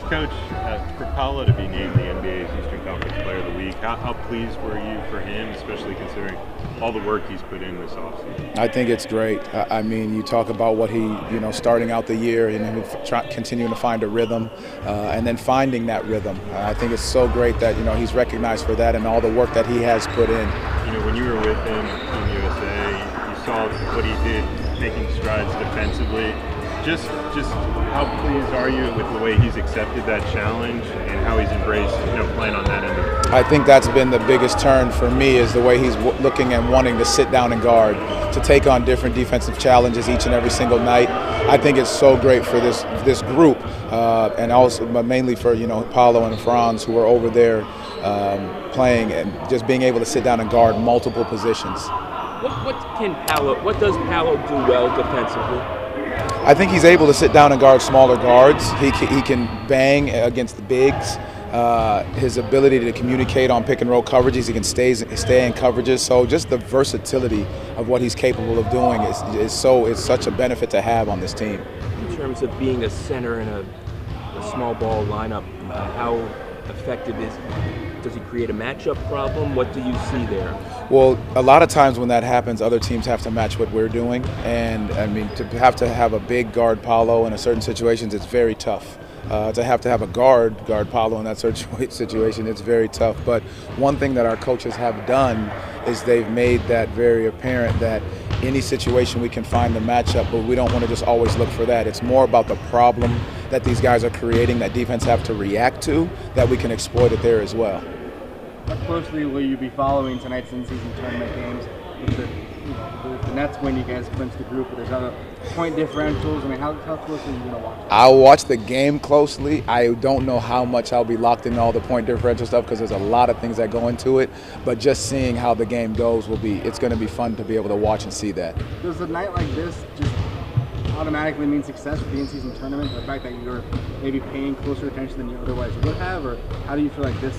Coach, for Paolo to be named the NBA's Eastern Conference Player of the Week, how pleased were you for him, especially considering all the work he's put in this offseason? I think it's great. I mean, you talk about what he, starting out the year and then continuing to find a rhythm and then finding that rhythm. I think it's so great that, he's recognized for that and all the work that he has put in. When you were with him in USA, you saw what he did, making strides defensively. Just how pleased are you with the way he's accepted that challenge and how he's embraced, playing on that end of it? I think that's been the biggest turn for me is the way he's looking and wanting to sit down and guard, to take on different defensive challenges each and every single night. I think it's so great for this group and also mainly for Paolo and Franz who are over there playing and just being able to sit down and guard multiple positions. What does Paolo do well defensively? I think he's able to sit down and guard smaller guards. He can bang against the bigs. His ability to communicate on pick and roll coverages, he can stay in coverages. So just the versatility of what he's capable of doing is such a benefit to have on this team. In terms of being a center in a small ball lineup, how effective does he create a matchup problem? What do you see there? Well, a lot of times when that happens, other teams have to match what we're doing. And, I mean, to have a big guard Paolo in certain situations, it's very tough. To have a guard Paolo in that situation, it's very tough. But one thing that our coaches have done is they've made that very apparent that any situation we can find the matchup, but we don't want to just always look for that. It's more about the problem that these guys are creating that defense have to react to, that we can exploit it there as well. How closely will you be following tonight's in-season tournament games? With the Nets win, you guys clinched the group, but there's other point differentials. I mean, how closely are you going to watch? I'll watch the game closely. I don't know how much I'll be locked into all the point differential stuff because there's a lot of things that go into it. But just seeing how the game goes it's going to be fun to be able to watch and see that. Does a night like this just automatically mean success with the in-season tournament? The fact that you're maybe paying closer attention than you otherwise would have, or how do you feel like this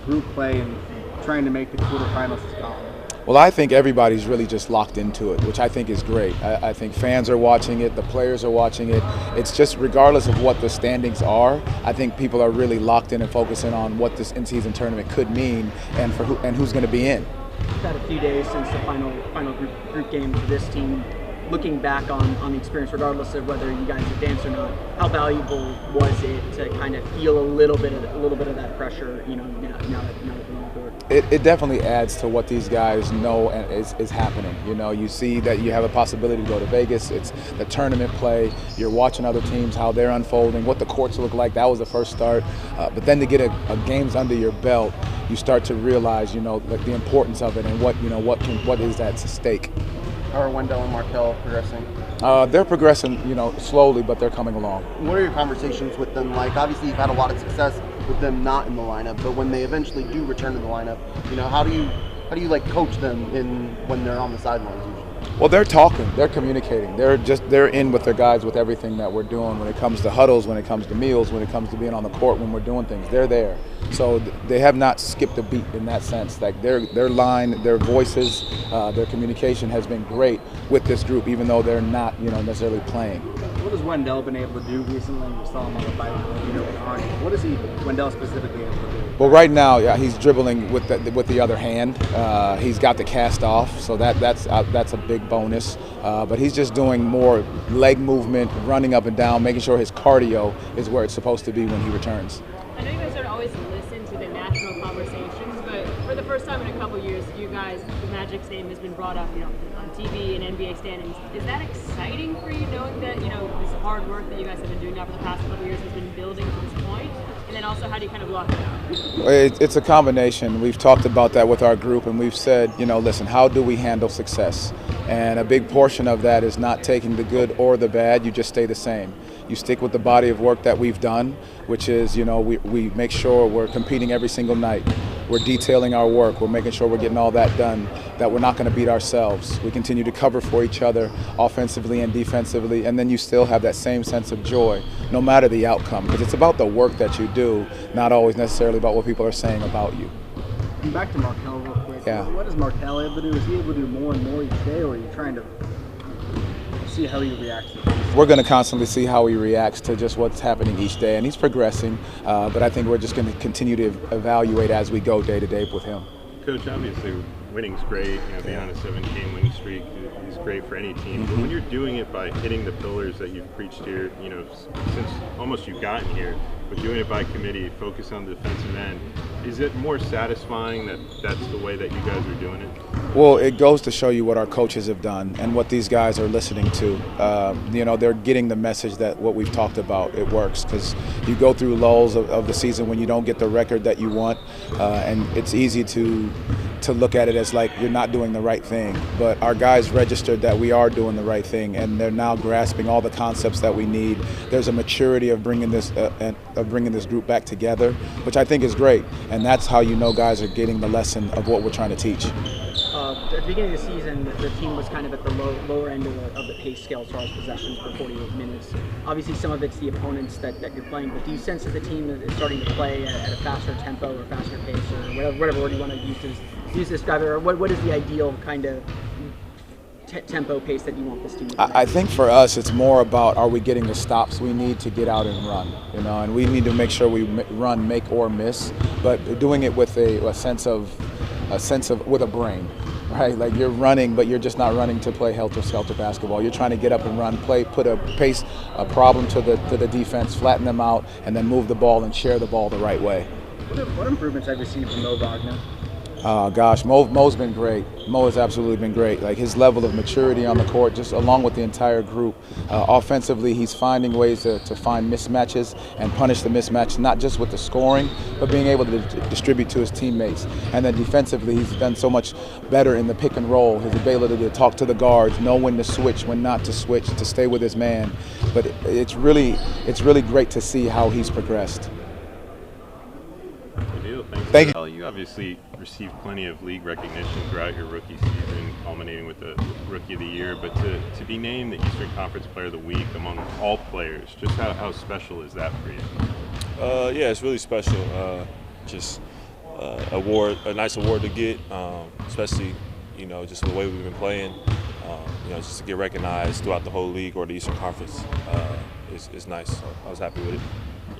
group play and trying to make the quarterfinals is gone? Well, I think everybody's really just locked into it, which I think is great. I think fans are watching it, the players are watching it. It's just regardless of what the standings are, I think people are really locked in and focusing on what this in-season tournament could mean and who's going to be in. It's had a few days since the final group game for this team. Looking back on the experience, regardless of whether you guys advanced or not, how valuable was it to kind of feel a little bit of that pressure, now that you're on the court? It definitely adds to what these guys know and is happening. You see that you have a possibility to go to Vegas. It's the tournament play. You're watching other teams, how they're unfolding, what the courts look like. That was the first start. But then to get a games under your belt, you start to realize, like the importance of it and what is at stake. How are Wendell and Markel progressing? They're progressing, slowly, but they're coming along. What are your conversations with them like? Obviously, you've had a lot of success with them not in the lineup, but when they eventually do return to the lineup, how do you like coach them when they're on the sidelines usually? Well, they're talking, they're communicating, they're in with their guys with everything that we're doing when it comes to huddles, when it comes to meals, when it comes to being on the court, when we're doing things. They're there. So they have not skipped a beat in that sense. Like their line, their voices, their communication has been great with this group, even though they're not, necessarily playing. What has Wendell been able to do recently? We saw him on the bike, with Arnie. What is Wendell specifically able to do? Well, right now, yeah, he's dribbling with the other hand. He's got the cast off, so that's a big bonus. But he's just doing more leg movement, running up and down, making sure his cardio is where it's supposed to be when he returns. I know you guys don't always listen to the national conversations, but for the first time in a couple years, you guys, the Magic's name has been brought up, on TV and NBA standings. Is that exciting for you, knowing that, this hard work that you guys have been doing now for the past couple years has been building to this point? And then also, how do you kind of block it out? It's a combination. We've talked about that with our group, and we've said, listen, how do we handle success? And a big portion of that is not taking the good or the bad. You just stay the same. You stick with the body of work that we've done, which is, we make sure we're competing every single night. We're detailing our work. We're making sure we're getting all that done, that we're not going to beat ourselves. We continue to cover for each other offensively and defensively, and then you still have that same sense of joy, no matter the outcome, because it's about the work that you do, not always necessarily about what people are saying about you. And back to Markel real quick. Yeah. What is Markel able to do? Is he able to do more and more each day, or are you trying to see how he reacts. We're going to constantly see how he reacts to just what's happening each day, and he's progressing. But I think we're just going to continue to evaluate as we go day to day with him. Coach, obviously winning's great. Being on a 7-game winning streak is great for any team. But when you're doing it by hitting the pillars that you've preached here, since almost you've gotten here, but doing it by committee, focus on the defensive end, is it more satisfying that that's the way that you guys are doing it? Well, it goes to show you what our coaches have done and what these guys are listening to. They're getting the message that what we've talked about, it works, because you go through lulls of the season when you don't get the record that you want, and it's easy to look at it as like you're not doing the right thing. But our guys registered that we are doing the right thing, and they're now grasping all the concepts that we need. There's a maturity of bringing this group back together, which I think is great, and that's how you know guys are getting the lesson of what we're trying to teach. At the beginning of the season, the team was kind of at the lower end of the pace scale as far as possessions for 48 minutes. Obviously, some of it's the opponents that you're playing, but do you sense that the team is starting to play at a faster tempo or faster pace, or whatever word you want to use to describe it, or what is the ideal kind of tempo pace that you want this team to play? I think for us, it's more about, are we getting the stops we need to get out and run, and we need to make sure we run, make or miss, but doing it with a sense of with a brain. Right, like you're running, but you're just not running to play helter-skelter basketball. You're trying to get up and run, put a problem to the defense, flatten them out, and then move the ball and share the ball the right way. What improvements have you seen from Mo Wagner? Gosh, Mo's been great. Mo has absolutely been great. Like his level of maturity on the court, just along with the entire group. Offensively, he's finding ways to find mismatches and punish the mismatch, not just with the scoring, but being able to distribute to his teammates. And then defensively, he's done so much better in the pick and roll. His ability to talk to the guards, know when to switch, when not to switch, to stay with his man. But it's really great to see how he's progressed. Thank you. You obviously received plenty of league recognition throughout your rookie season, culminating with the Rookie of the Year. But to be named the Eastern Conference Player of the Week among all players, just how special is that for you? Yeah, it's really special. Just a nice award to get, especially just the way we've been playing. Just to get recognized throughout the whole league or the Eastern Conference is nice. So I was happy with it.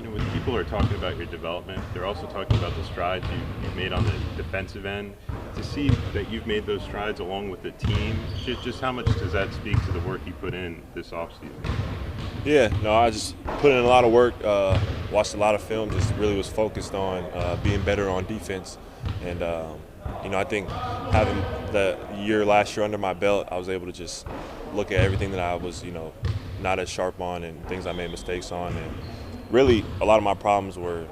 When people are talking about your development, they're also talking about the strides you've made on the defensive end. To see that you've made those strides along with the team, just how much does that speak to the work you put in this offseason? Yeah, no, I just put in a lot of work, watched a lot of film, just really was focused on being better on defense. And, I think having the year last year under my belt, I was able to just look at everything that I was, not as sharp on and things I made mistakes on. And really, a lot of my problems were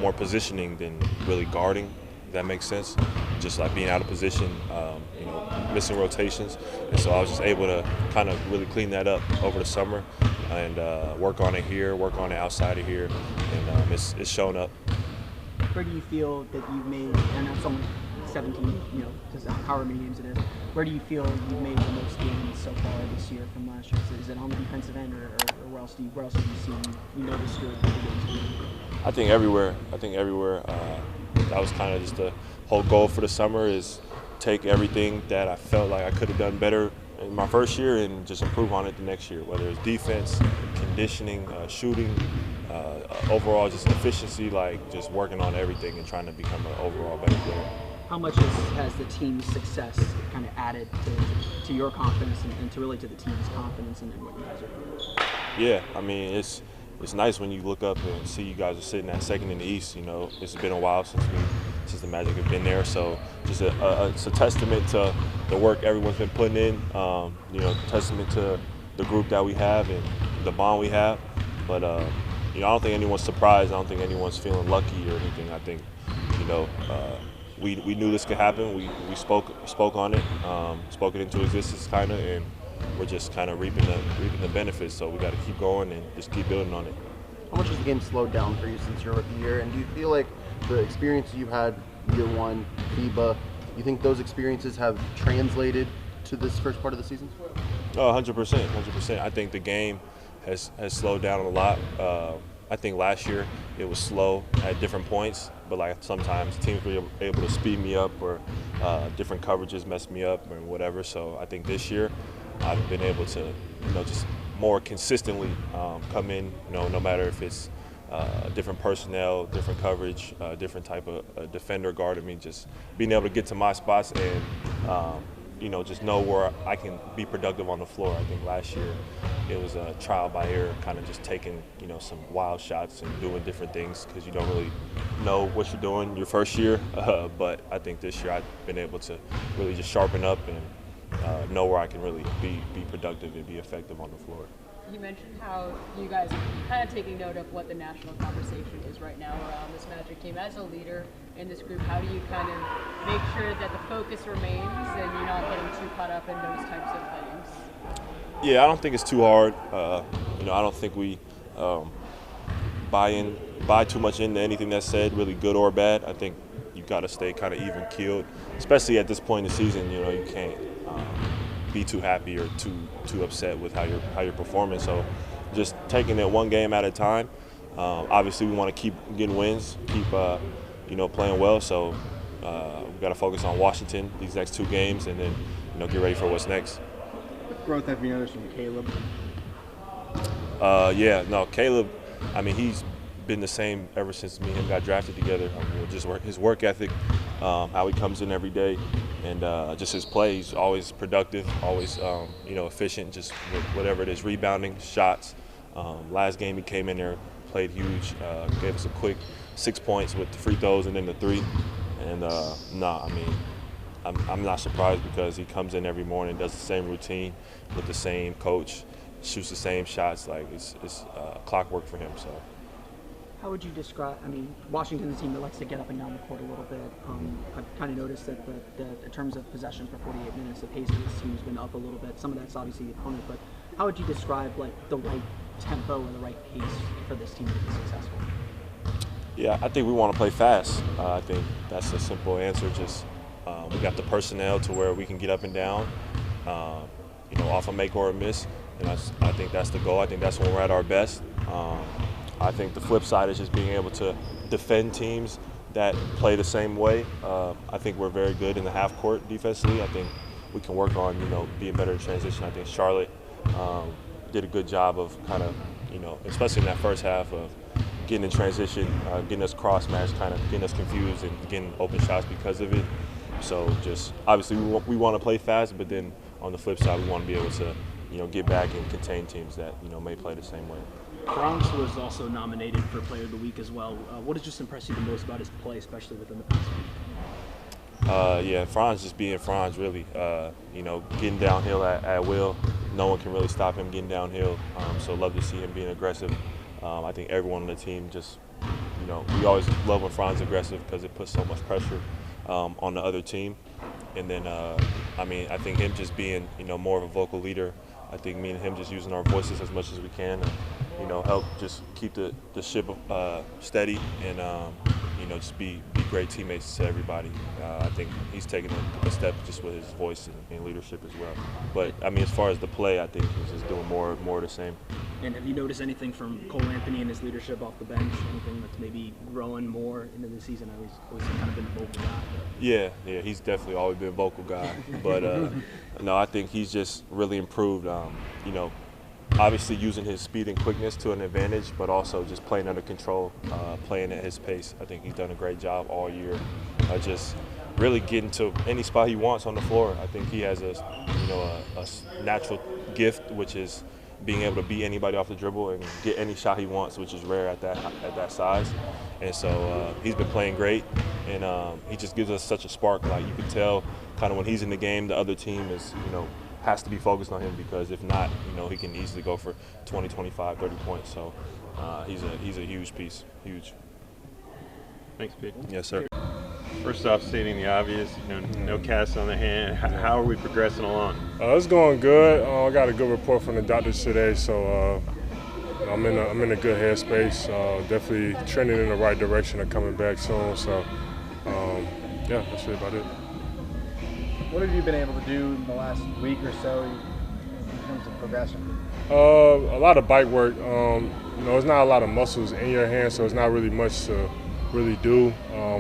more positioning than really guarding, if that makes sense. Just like being out of position, missing rotations. And so I was just able to kind of really clean that up over the summer and work on it here, work on it outside of here, and it's shown up. Where do you feel that you've made, and that's only 17, because however many games it is, where do you feel you've made the most gains so far this year from last year? Is it on the defensive end, or where else have you seen notice good gains? I think everywhere. That was kind of just the whole goal for the summer, is take everything that I felt like I could have done better in my first year and just improve on it the next year, whether it's defense, conditioning, shooting, overall just efficiency, like just working on everything and trying to become an overall better player. How much has the team's success kind of added to your confidence and to the team's confidence in what you guys are doing? Yeah, I mean, it's nice when you look up and see you guys are sitting at second in the East. It's been a while since the Magic have been there, so just it's a testament to the work everyone's been putting in. Testament to the group that we have and the bond we have. But I don't think anyone's surprised. I don't think anyone's feeling lucky or anything. I think we knew this could happen. We spoke on it, spoke it into existence, kind of, and we're just kind of reaping the benefits. So we got to keep going and just keep building on it. How much has the game slowed down for you since your rookie year? And do you feel like the experiences you've had year one, FIBA, you think those experiences have translated to this first part of the season? Oh, 100%. I think the game has slowed down a lot. I think last year it was slow at different points, but like sometimes teams were able to speed me up or different coverages messed me up or whatever. So I think this year I've been able to, just more consistently come in, no matter if it's different personnel, different coverage, different type of defender guarding me, just being able to get to my spots and, just know where I can be productive on the floor. I think last year it was a trial by error, kind of just taking, some wild shots and doing different things because you don't really know what you're doing your first year. But I think this year I've been able to really just sharpen up and know where I can really be productive and be effective on the floor. You mentioned how you guys are kind of taking note of what the national conversation is right now around this Magic team. As a leader in this group, how do you kind of make sure that the focus remains and you're not getting too caught up in those types of things? Yeah, I don't think it's too hard. I don't think we buy too much into anything that's said, really good or bad. I think you've got to stay kind of even keeled, especially at this point in the season. You can't be too happy or too upset with how you're performing. So just taking it one game at a time. Obviously, we want to keep getting wins, keep playing well. So we've got to focus on Washington these next 2 games, and then get ready for what's next. What growth have you noticed from Caleb? Caleb. I mean, he's been the same ever since me and him got drafted together. Just his work ethic, how he comes in every day, and just his play. He's always productive, always efficient, just with whatever it is, rebounding, shots. Last game he came in there, played huge, gave us a quick 6 points with the free throws and then the 3. And I'm not surprised because he comes in every morning, does the same routine with the same coach, shoots the same shots. Like it's clockwork for him. So. How would you describe, Washington's a team that likes to get up and down the court a little bit. I've kind of noticed that in terms of possessions for 48 minutes, the pace of this team has been up a little bit. Some of that's obviously the opponent, but how would you describe the right tempo or the right pace for this team to be successful? Yeah, I think we want to play fast. I think that's a simple answer. Just we got the personnel to where we can get up and down, off a make or a miss, and I think that's the goal. I think that's when we're at our best. I think the flip side is just being able to defend teams that play the same way. I think we're very good in the half court defensively. I think we can work on, being better in transition. I think Charlotte did a good job of kind of, especially in that first half of getting in transition, getting us cross-matched, kind of getting us confused and getting open shots because of it. So just obviously we want to play fast, but then on the flip side, we want to be able to, get back and contain teams that, may play the same way. Franz was also nominated for Player of the Week as well. What has just impressed you the most about his play, especially within the past week? Franz just being Franz, really. Getting downhill at will. No one can really stop him getting downhill. So love to see him being aggressive. I think everyone on the team just, we always love when Franz is aggressive because it puts so much pressure on the other team. And then, I think him just being, more of a vocal leader. I think me and him just using our voices as much as we can and, help just keep the ship steady and, just be great teammates to everybody. I think he's taken a step just with his voice and leadership as well. But, as far as the play, I think he's just doing more of the same. And have you noticed anything from Cole Anthony and his leadership off the bench? Anything that's maybe growing more into the season? Always kind of been a vocal guy. Yeah, he's definitely always been a vocal guy. But, no, I think he's just really improved, obviously using his speed and quickness to an advantage, but also just playing under control, playing at his pace. I think he's done a great job all year, just really getting to any spot he wants on the floor. I think he has a natural gift, which is being able to beat anybody off the dribble and get any shot he wants, which is rare at that size. And so he's been playing great, and he just gives us such a spark. Like you can tell, kind of when he's in the game, the other team is, has to be focused on him because if not, he can easily go for 20, 25, 30 points. So he's a huge piece, huge. Thanks, Pete. Yes, sir. First off, stating the obvious, no cast on the hand. How are we progressing along? It's going good. I got a good report from the doctors today, so I'm in a good headspace. Definitely trending in the right direction and coming back soon. So that's really about it. What have you been able to do in the last week or so in terms of progression? A lot of bike work. There's not a lot of muscles in your hand, so it's not really much to really do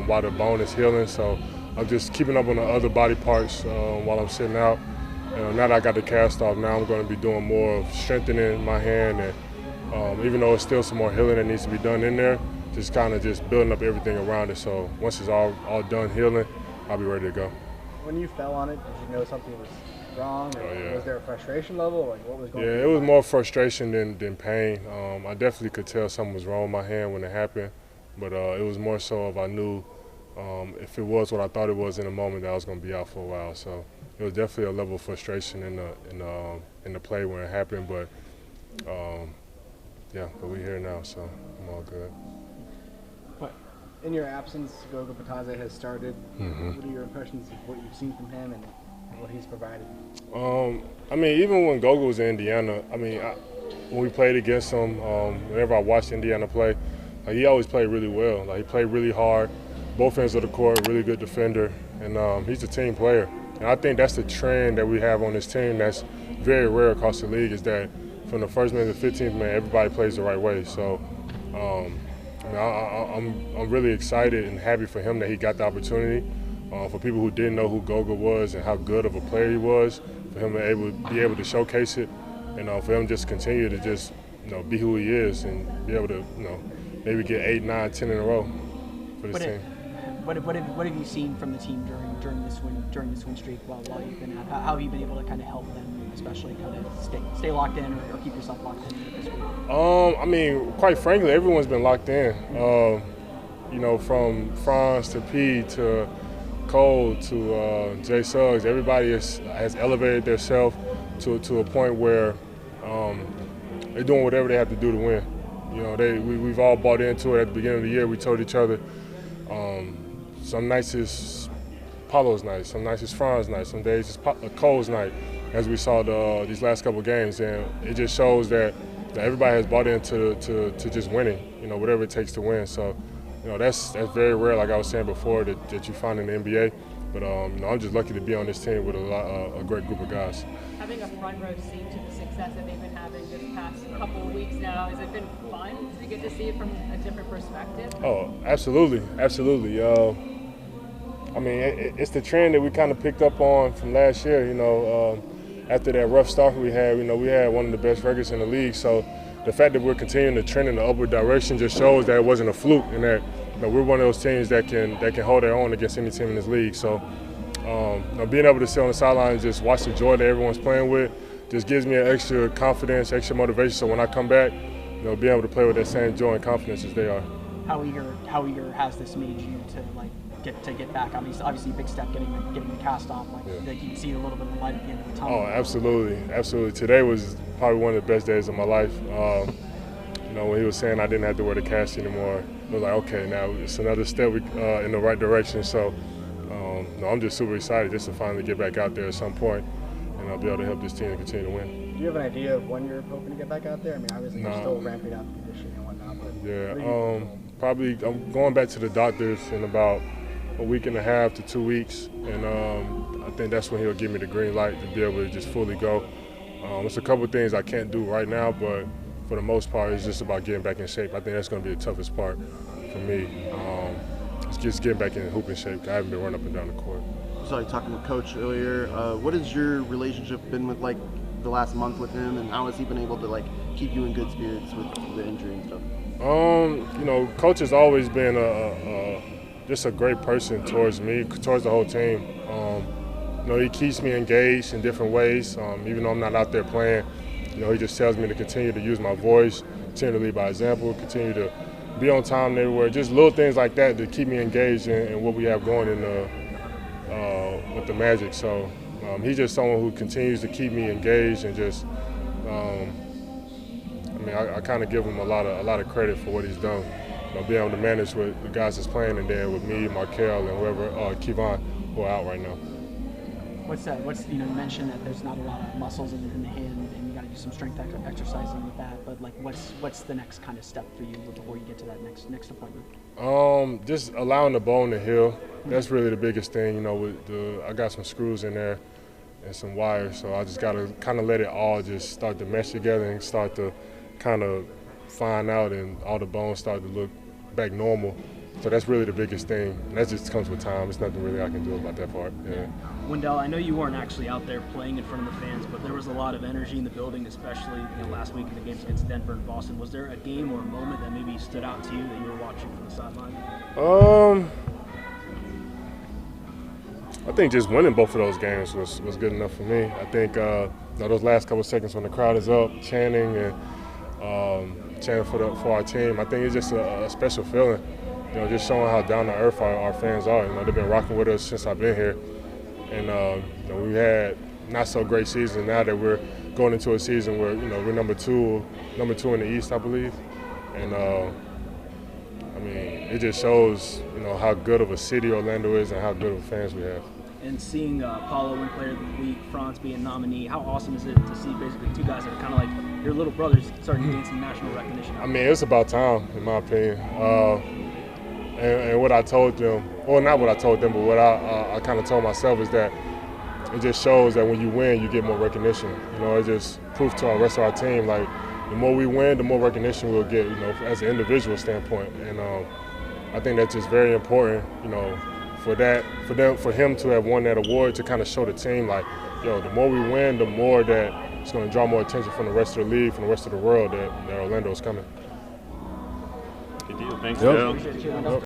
while the bone is healing. So I'm just keeping up on the other body parts while I'm sitting out. now that I got the cast off, now I'm going to be doing more of strengthening my hand, and even though it's still some more healing that needs to be done in there, just kind of just building up everything around it. So once it's all done healing, I'll be ready to go. When you fell on it, did you know something was wrong? Or was there a frustration level? Like what was going on? Yeah, it was more frustration than pain. I definitely could tell something was wrong with my hand when it happened, but it was more so if I knew if it was what I thought it was in the moment that I was going to be out for a while. So it was definitely a level of frustration in the play when it happened, but but we're here now, so I'm all good. But in your absence, Goga Bitadze has started. What are your impressions of what you've seen from him and what he's provided? I mean, even when Goga was in Indiana, when we played against him, whenever I watched Indiana play, he always played really well. Like, he played really hard, both ends of the court, really good defender, and he's a team player. And I think that's the trend that we have on this team that's very rare across the league, is that from the first man to the 15th man, everybody plays the right way. So I'm really excited and happy for him that he got the opportunity. For people who didn't know who Goga was and how good of a player he was, for him to be able to showcase it, and for him just continue to just be who he is and be able to maybe get 8, 9, 10 in a row for this team. What have you seen from the team during this win streak while you've been out? How have you been able to kind of help them, especially kind of stay locked in or keep yourself locked in this week? I mean, quite frankly, everyone's been locked in. From Franz to P to Cole to Jay Suggs, everybody has elevated themselves to a point where they're doing whatever they have to do to win. We've all bought into it at the beginning of the year. We told each other, some nights is Paolo's night, some nights is Fran's night, some days it's Cole's night, as we saw these last couple of games. And it just shows that everybody has bought into just winning, whatever it takes to win. So, that's very rare, like I was saying before, that you find in the NBA. But I'm just lucky to be on this team with a great group of guys. Having a front row seat to the success that they've been having this past couple of weeks now, has it been fun to get to see it from a different perspective? Oh, absolutely. It's the trend that we kind of picked up on from last year. After that rough start we had, we had one of the best records in the league. So the fact that we're continuing to trend in the upward direction just shows that it wasn't a fluke, and that we're one of those teams that can hold their own against any team in this league. So being able to sit on the sideline and just watch the joy that everyone's playing with just gives me an extra confidence, extra motivation. So when I come back, being able to play with that same joy and confidence as they are. How eager has this made you to get back? Obviously a big step getting the cast off. You can see a little bit of the light at the end of the tunnel. Oh, absolutely. Today was probably one of the best days of my life. When he was saying I didn't have to wear the cast anymore, I was like, okay, now it's another step in the right direction. So I'm just super excited just to finally get back out there at some point, and I'll be able to help this team continue to win. Do you have an idea of when you're hoping to get back out there? Obviously you're still ramping up conditioning and whatnot. But probably I'm going back to the doctors in about a week and a half to 2 weeks, and I think that's when he'll give me the green light to be able to just fully go. There's a couple of things I can't do right now, but for the most part, it's just about getting back in shape. I think that's going to be the toughest part for me. It's just getting back in hooping shape. I haven't been running up and down the court. Sorry, talking with Coach earlier. What has your relationship been with the last month with him, and how has he been able to keep you in good spirits with the injury and stuff? Coach has always been just a great person towards me, towards the whole team. He keeps me engaged in different ways, even though I'm not out there playing. He just tells me to continue to use my voice, continue to lead by example, continue to be on time everywhere. Just little things like that to keep me engaged in what we have going with the Magic. So he's just someone who continues to keep me engaged, and just I kind of give him a lot of credit for what he's done. Being able to manage with the guys that's playing in there with me, Markel, and whoever, Kevon, who are out right now. You mentioned that there's not a lot of muscles in the hand, and you got to do some strength exercising with that. But what's the next kind of step for you before you get to that next appointment? Just allowing the bone to heal. That's really the biggest thing. I got some screws in there and some wires, so I just got to kind of let it all just start to mesh together and start to kind of find out, and all the bones start to look back normal. So that's really the biggest thing. And that just comes with time. There's nothing really I can do about that part. Yeah. Wendell, I know you weren't actually out there playing in front of the fans, but there was a lot of energy in the building, especially last week in the games against Denver and Boston. Was there a game or a moment that maybe stood out to you that you were watching from the sideline? I think just winning both of those games was good enough for me. I think those last couple of seconds when the crowd is up, chanting and chanting for our team, I think it's just a special feeling. Just showing how down to earth our fans are. They've been rocking with us since I've been here, and we had not so great season. Now that we're going into a season where we're number two in the East, I believe, and it just shows how good of a city Orlando is and how good of fans we have. And seeing Paolo win Player of the Week, Franz be a nominee, how awesome is it to see basically two guys that are kind of like your little brothers starting to gain some national recognition? It's about time, in my opinion. And what I told them, well, not what I told them, but what I kind of told myself is that it just shows that when you win, you get more recognition. It just proves to our rest of our team, like, the more we win, the more recognition we'll get, as an individual standpoint. And I think that's just very important, for him to have won that award, to kind of show the team, like, the more we win, the more that it's going to draw more attention from the rest of the league, from the rest of the world, that Orlando is coming. Good deal. Thanks, Bill.